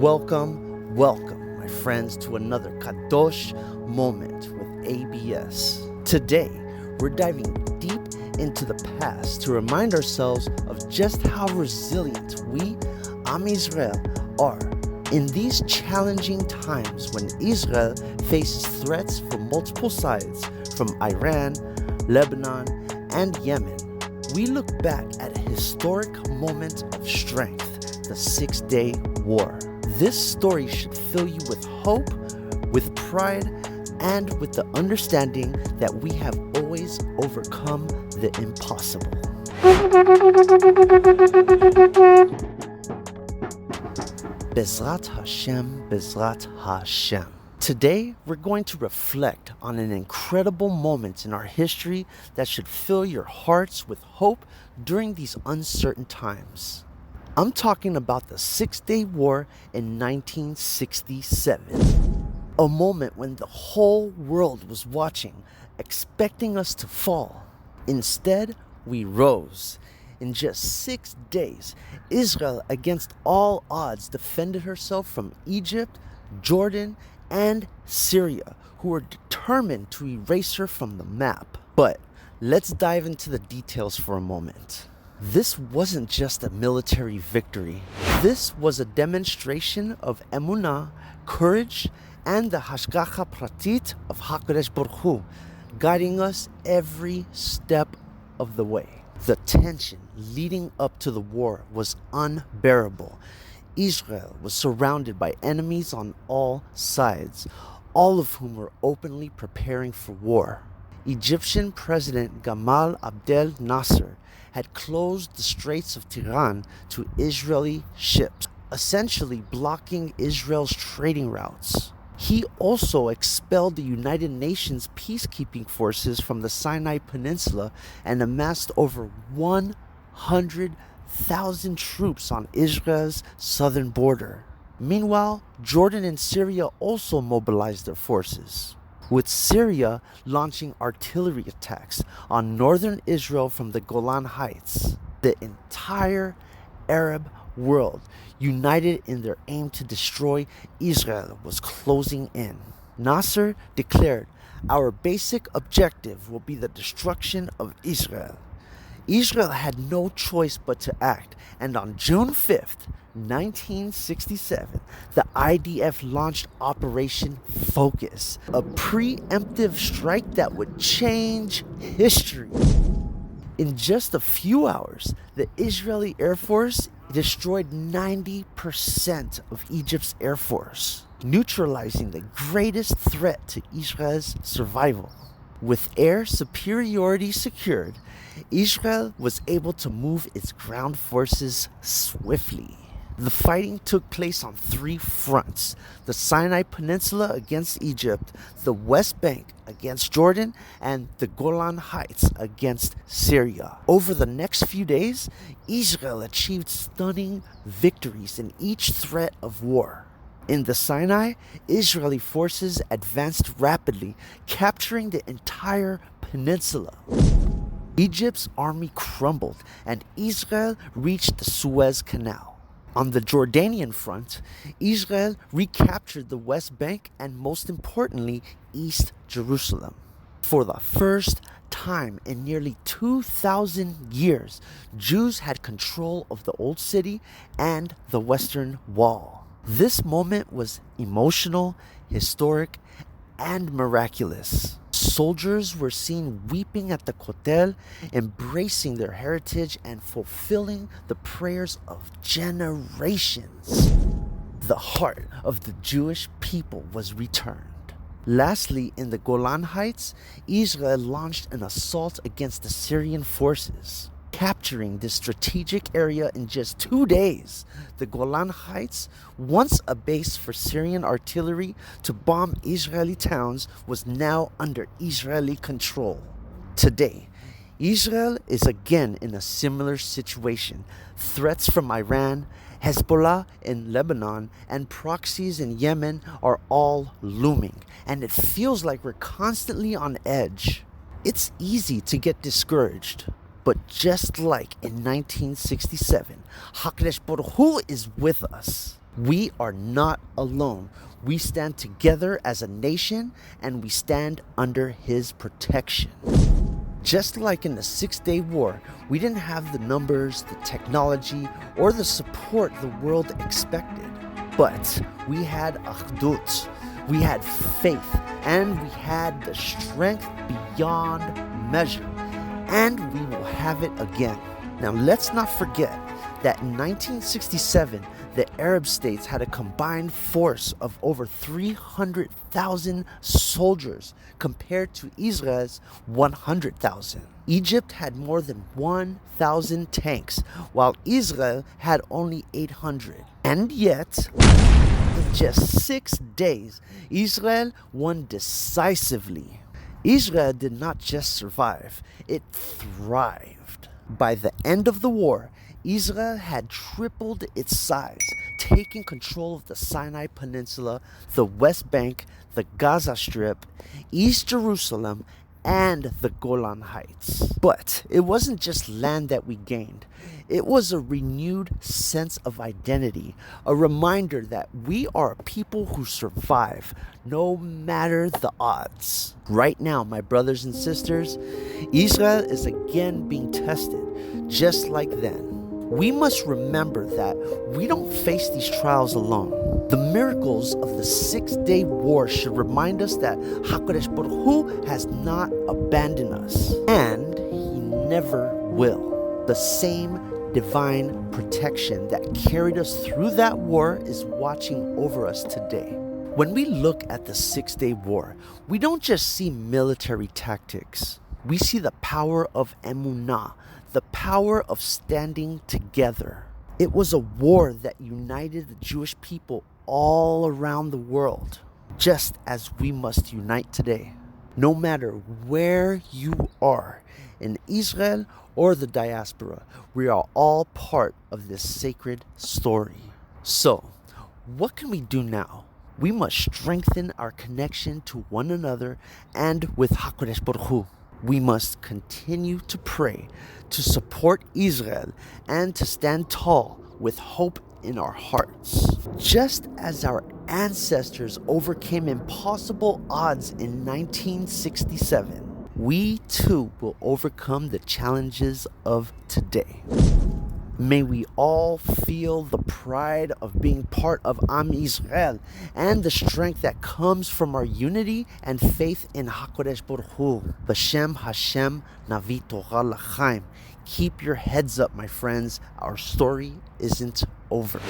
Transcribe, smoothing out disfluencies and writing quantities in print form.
Welcome, my friends, to another Kadosh moment with ABS. Today, we're diving deep into the past to remind ourselves of just how resilient we, Am Israel, are in these challenging times when Israel faces threats from multiple sides, from Iran, Lebanon, and Yemen. We look back at a historic moment of strength, the 6-Day War. This story should fill you with hope, with pride, and with the understanding that we have always overcome the impossible. Bezrat Hashem, Bezrat Hashem. Today, we're going to reflect on an incredible moment in our history that should fill your hearts with hope during these uncertain times. I'm talking about the 6-Day War in 1967. A moment when the whole world was watching, expecting us to fall. Instead, we rose. In just 6 days, Israel, against all odds, defended herself from Egypt, Jordan, and Syria, who were determined to erase her from the map. But let's dive into the details for a moment. This wasn't just a military victory. This was a demonstration of emunah, courage, and the hashgacha pratit of HaKadosh Baruch Hu, guiding us every step of the way. The tension leading up to the war was unbearable. Israel was surrounded by enemies on all sides, all of whom were openly preparing for war. Egyptian President Gamal Abdel Nasser had closed the Straits of Tiran to Israeli ships, essentially blocking Israel's trading routes. He also expelled the United Nations peacekeeping forces from the Sinai Peninsula and amassed over 100,000 troops on Israel's southern border. Meanwhile, Jordan and Syria also mobilized their forces, with Syria launching artillery attacks on northern Israel from the Golan Heights. The entire Arab world, united in their aim to destroy Israel, was closing in. Nasser declared, "Our basic objective will be the destruction of Israel." Israel had no choice but to act, and on June 5th, 1967, the IDF launched Operation Focus, a preemptive strike that would change history. In just a few hours, the Israeli Air Force destroyed 90% of Egypt's Air Force, neutralizing the greatest threat to Israel's survival. With air superiority secured, Israel was able to move its ground forces swiftly. The fighting took place on 3 fronts: the Sinai Peninsula against Egypt, the West Bank against Jordan, and the Golan Heights against Syria. Over the next few days, Israel achieved stunning victories in each threat of war. In the Sinai, Israeli forces advanced rapidly, capturing the entire peninsula. Egypt's army crumbled, and Israel reached the Suez Canal. On the Jordanian front, Israel recaptured the West Bank and, most importantly, East Jerusalem. For the first time in nearly 2,000 years, Jews had control of the Old City and the Western Wall. This moment was emotional, historic, and miraculous. Soldiers were seen weeping at the Kotel, embracing their heritage and fulfilling the prayers of generations. The heart of the Jewish people was returned. Lastly, in the Golan Heights, Israel launched an assault against the Syrian forces, capturing this strategic area in just 2 days. The Golan Heights, once a base for Syrian artillery to bomb Israeli towns, was now under Israeli control. Today, Israel is again in a similar situation. Threats from Iran, Hezbollah in Lebanon, and proxies in Yemen are all looming, and it feels like we're constantly on edge. It's easy to get discouraged. But just like in 1967, HaKadosh Baruch Hu is with us. We are not alone. We stand together as a nation and we stand under his protection. Just like in the 6-Day War, we didn't have the numbers, the technology, or the support the world expected. But we had achdut, we had faith, and we had the strength beyond measure. And we will have it again. Now let's not forget that in 1967, the Arab states had a combined force of over 300,000 soldiers compared to Israel's 100,000. Egypt had more than 1,000 tanks, while Israel had only 800. And yet, in just 6 days, Israel won decisively. Israel did not just survive, it thrived. By the end of the war, Israel had tripled its size, taking control of the Sinai Peninsula, the West Bank, the Gaza Strip, East Jerusalem, and the Golan Heights. But it wasn't just land that we gained. It was a renewed sense of identity, a reminder that we are a people who survive no matter the odds. Right now, my brothers and sisters, Israel is again being tested, just like then. We must remember that we don't face these trials alone. The miracles of the 6-Day War should remind us that HaKadosh Baruch Hu has not abandoned us, and He never will. The same divine protection that carried us through that war is watching over us today. When we look at the 6-Day War, we don't just see military tactics. We see the power of emunah, the power of standing together. It was a war that united the Jewish people all around the world, just as we must unite today. No matter where you are, in Israel or the diaspora, we are all part of this sacred story. So, what can we do now? We must strengthen our connection to one another and with HaKadosh Baruch Hu. We must continue to pray, to support Israel, and to stand tall with hope in our hearts. Just as our ancestors overcame impossible odds in 1967, we too will overcome the challenges of today. May we all feel the pride of being part of Am Yisrael and the strength that comes from our unity and faith in HaKadosh Baruch Hu. B'Shem Hashem Navi Torah L'chaim. Keep your heads up, my friends. Our story isn't over.